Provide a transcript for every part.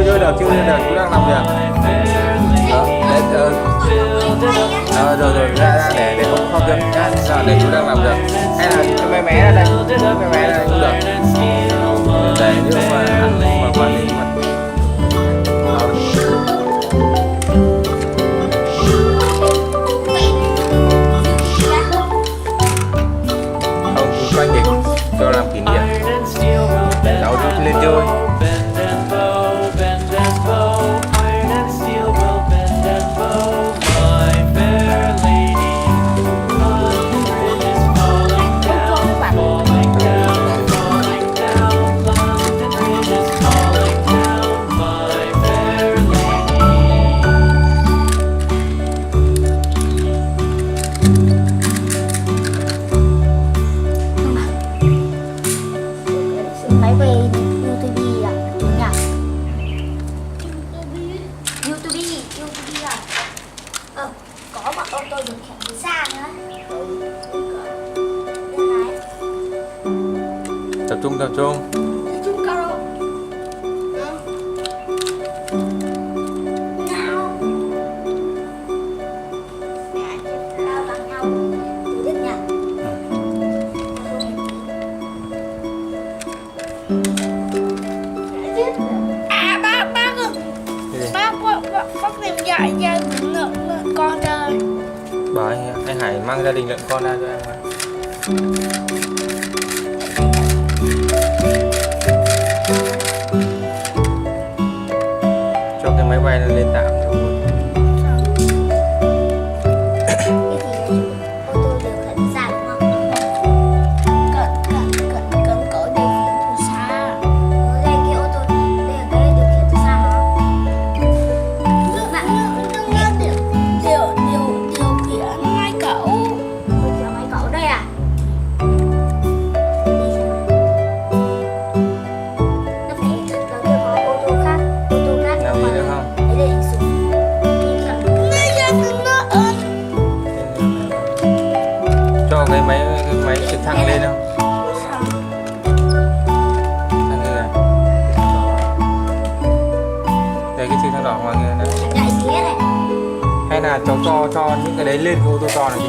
chưa được, chú đang làm việc. Rồi ra để không kiếm để chú đang làm việc. Hay là cái máy ra đây, cái máy ra đây cũng được. Để nhưng mà quản lý mặt. Không, quanh để cho làm kỷ niệm. Cháu đi lên chơi. Máy về YouTube à? Đúng nhỉ? YouTube à? Có mà ô tô điều khiển từ xa nữa. Tập trung. Tập trung cao độ. Nào. Mẹ lao bằng nhau. Từ đứt nhỉ? Bác tìm dạy gia đình lợn con ơi. Bảo anh Hải mang gia đình lợn con ra cho em. Cho cái máy bay nó lên tạm rồi. Cái gì ô tô điều khiển xa đúng không? Cẩn cỡ điều khiển từ xa. Đây cái ô tô, đây là cái điều khiển từ xa hả? Điều khiển hai cậu. Điều khiển máy cậu đây à? Nó phải là kia có ô tô khác Làm gì nữa không? đấy để anh xuống. Cho cái máy trực thăng lên không? Thăng như này. Đây cái chiếc thăng đỏ ngoài kia này. Đại nghĩa này. Hay là cháu cho những cái đấy lên cái ô tô to này đi.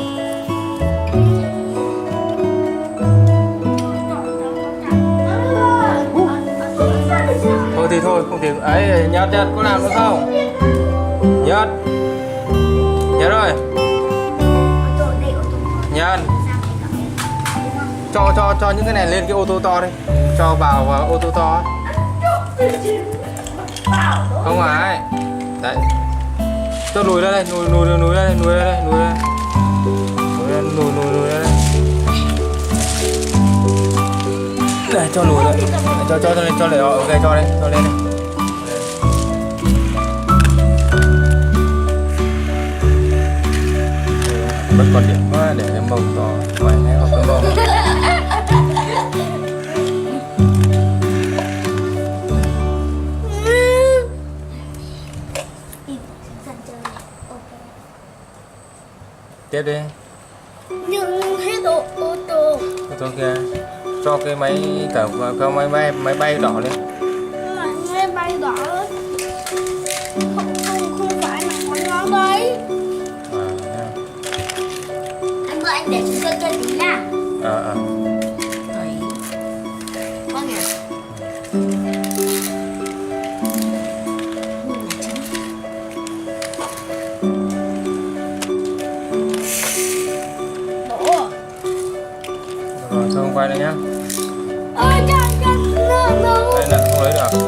Thôi thì thôi, không thì ấy Nhật có làm nữa không? Nhật ơi, Nhật cho những cái này lên cái ô tô to đi, cho vào ô tô to ấy. Không phải đấy, cho lùi ra đây, lùi ra đây. Đây, cho lùi lại, cho lên, cho lại, ok, cho lên này. Bất còn điểm quá để em bông to, vậy này không có bông. Tiếp đi. Nhưng hết ô tô. Ô tô kia, cho cái máy cả máy bay đỏ lên. Máy bay đỏ. Không phải là con nó đấy. Anh mời anh để chúng tôi chơi tí nha. Vâng ạ. Đổ. Rồi, thôi không quay nữa nhá. Ôi, no. Đây là không lấy được.